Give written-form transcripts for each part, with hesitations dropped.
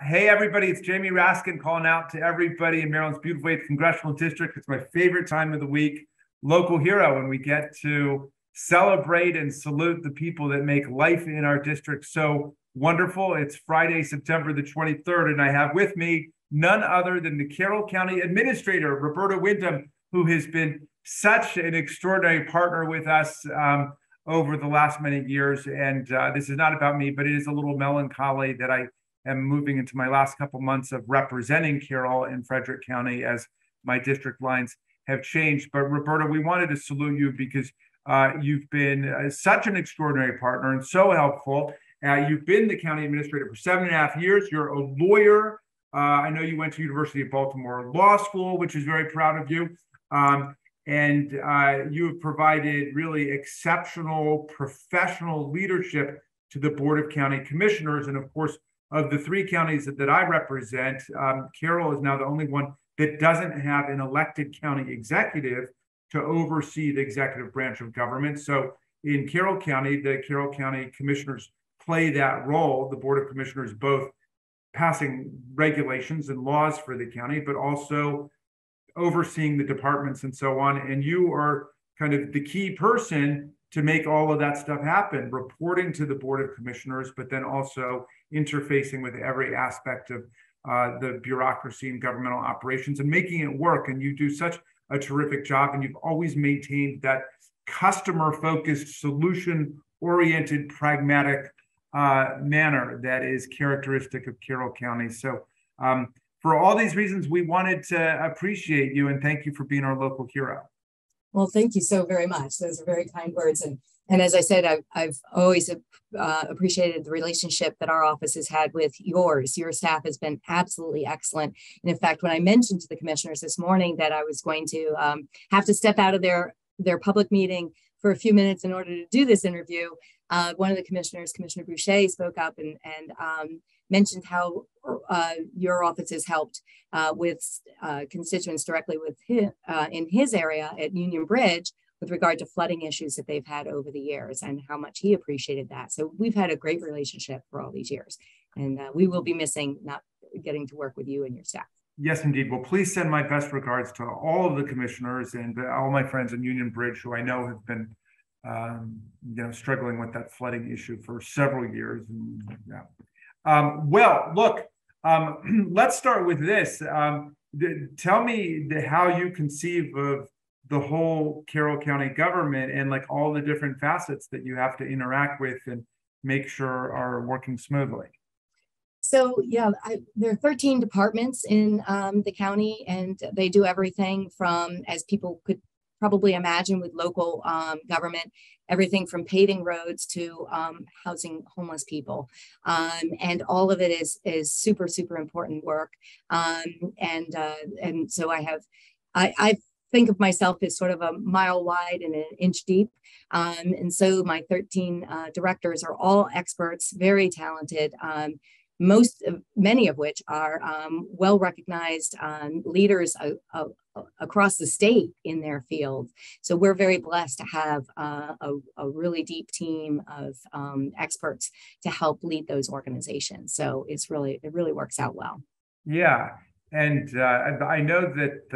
Hey, everybody, it's Jamie Raskin calling out to everybody in Maryland's beautiful 8th Congressional District. It's my favorite time of the week, local hero, when we get to celebrate and salute the people that make life in our district so wonderful. It's Friday, September the 23rd, and I have with me none other than the Carroll County Administrator, Roberta Windham, who has been such an extraordinary partner with us over the last many years. And this is not about me, but it is a little melancholy that I am moving into my last couple months of representing Carroll in Frederick County as my district lines have changed. But Roberta, we wanted to salute you because you've been such an extraordinary partner and so helpful. You've been the county administrator for 7.5 years. You're a lawyer. I know you went to University of Baltimore Law School, which is very proud of you. And you have provided really exceptional professional leadership to the Board of County Commissioners. And of course, of the 3 counties that I represent, Carroll is now the only one that doesn't have an elected county executive to oversee the executive branch of government. So in Carroll County, the Carroll County Commissioners play that role. The Board of Commissioners both passing regulations and laws for the county, but also overseeing the departments and so on. And you are kind of the key person to make all of that stuff happen, reporting to the Board of Commissioners, but then also interfacing with every aspect of the bureaucracy and governmental operations and making it work. And you do such a terrific job. And you've always maintained that customer-focused, solution-oriented, pragmatic manner that is characteristic of Carroll County. So for all these reasons, we wanted to appreciate you and thank you for being our local hero. Well, thank you so very much. Those are very kind words. And as I said, I've always appreciated the relationship that our office has had with yours. Your staff has been absolutely excellent. And in fact, when I mentioned to the commissioners this morning that I was going to have to step out of their public meeting for a few minutes in order to do this interview, one of the commissioners, Commissioner Boucher, spoke up and mentioned how your office has helped with constituents directly with in his area at Union Bridge with regard to flooding issues that they've had over the years and how much he appreciated that. So we've had a great relationship for all these years, and we will be missing not getting to work with you and your staff. Yes, indeed. Well, please send my best regards to all of the commissioners and all my friends in Union Bridge, who I know have been struggling with that flooding issue for several years. And, yeah. Well, look, let's start with this. Tell me how you conceive of the whole Carroll County government and like all the different facets that you have to interact with and make sure are working smoothly. So yeah, there are 13 departments in the county, and they do everything from, as people could probably imagine with local government, everything from paving roads to housing homeless people. And all of it is super, super important work. And so I think of myself as sort of a mile wide and an inch deep. And so my 13 directors are all experts, very talented, many of which are well-recognized leaders across the state in their field. So we're very blessed to have a really deep team of experts to help lead those organizations. So it really works out well. Yeah. And I know that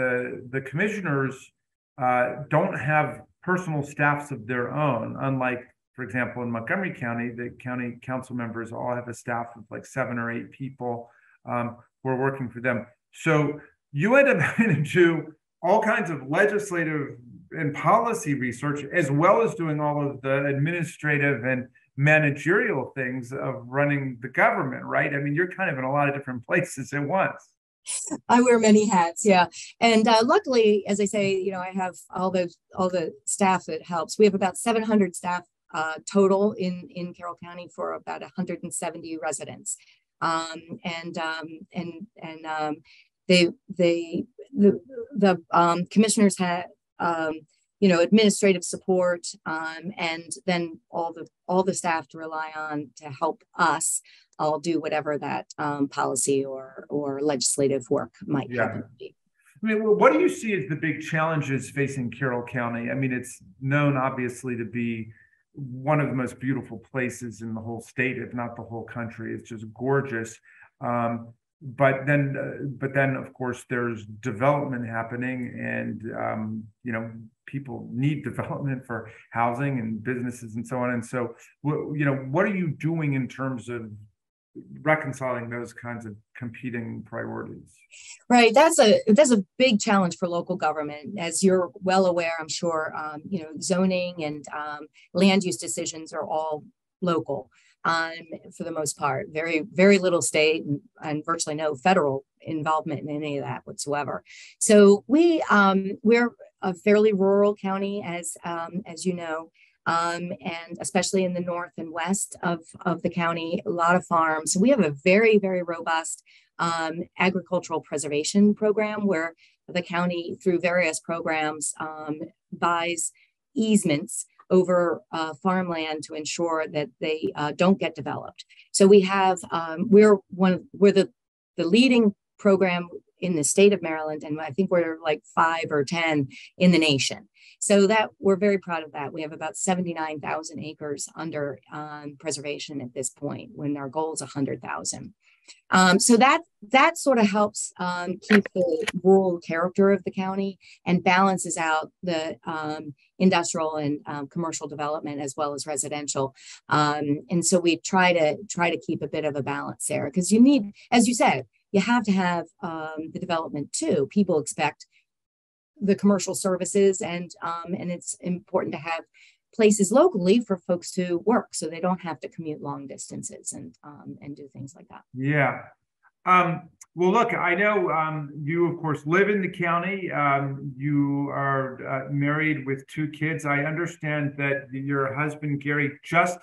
the commissioners don't have personal staffs of their own, unlike, for example, in Montgomery County, the county council members all have a staff of like 7 or 8 people who are working for them. So you end up having to do all kinds of legislative and policy research, as well as doing all of the administrative and managerial things of running the government, right? I mean, you're kind of in a lot of different places at once. I wear many hats, yeah. And luckily, as I say, I have all the staff that helps. We have about 700 staff total in Carroll County for about 170 residents, the commissioners have administrative support, and then all the staff to rely on to help us all do whatever that policy or legislative work might happen to be. I mean, what do you see as the big challenges facing Carroll County? I mean, it's known obviously to be one of the most beautiful places in the whole state, if not the whole country. It's just gorgeous. But then, of course, there's development happening, and people need development for housing and businesses and so on. And so, what are you doing in terms of reconciling those kinds of competing priorities? Right. That's a big challenge for local government, as you're well aware. I'm sure zoning and land use decisions are all local. For the most part, very, very little state and virtually no federal involvement in any of that whatsoever. So we're a fairly rural county, as you know, and especially in the north and west of the county, a lot of farms. So we have a very, very robust agricultural preservation program where the county, through various programs, buys easements over farmland to ensure that they don't get developed. So we have we're the leading program in the state of Maryland, and I think we're like 5 or 10 in the nation. So that we're very proud of that. We have about 79,000 acres under preservation at this point, when our goal is 100,000. So that sort of helps keep the rural character of the county and balances out the industrial and commercial development as well as residential. And so we try to keep a bit of a balance there, because you need, as you said, you have to have the development too. People expect the commercial services, and it's important to have places locally for folks to work, so they don't have to commute long distances and do things like that. Yeah. Well, look, I know you, of course, live in the county. You are married with 2 kids. I understand that your husband, Gary, just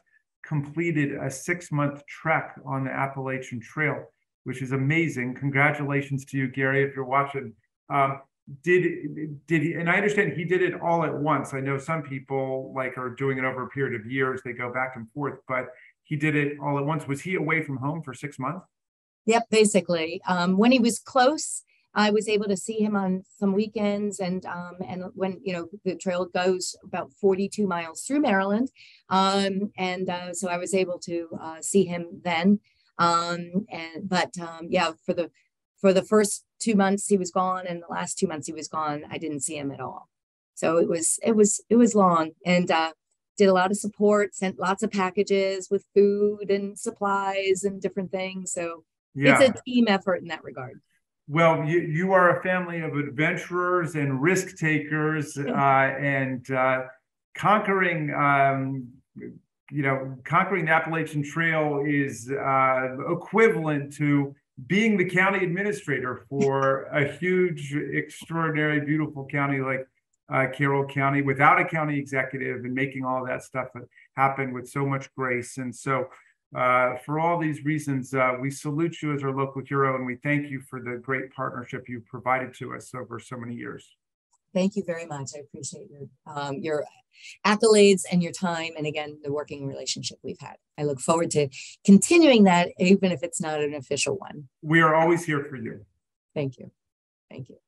completed a 6-month trek on the Appalachian Trail, which is amazing. Congratulations to you, Gary, if you're watching. Did he, and I understand he did it all at once. I know some people are doing it over a period of years. They go back and forth, but he did it all at once. Was he away from home for 6 months? Yep, basically. When he was close, I was able to see him on some weekends, and when the trail goes about 42 miles through Maryland, so I was able to see him then. For the first 2 months he was gone, and the last 2 months he was gone, I didn't see him at all. So it was long, and did a lot of support, sent lots of packages with food and supplies and different things. So yeah, it's a team effort in that regard. Well, you are a family of adventurers and risk takers, and conquering the Appalachian Trail is equivalent to being the county administrator for a huge, extraordinary, beautiful county like Carroll County, without a county executive, and making all of that stuff happen with so much grace. And so for all these reasons, we salute you as our local hero, and we thank you for the great partnership you've provided to us over so many years. Thank you very much. I appreciate your accolades and your time, and again, the working relationship we've had. I look forward to continuing that, even if it's not an official one. We are always here for you. Thank you. Thank you.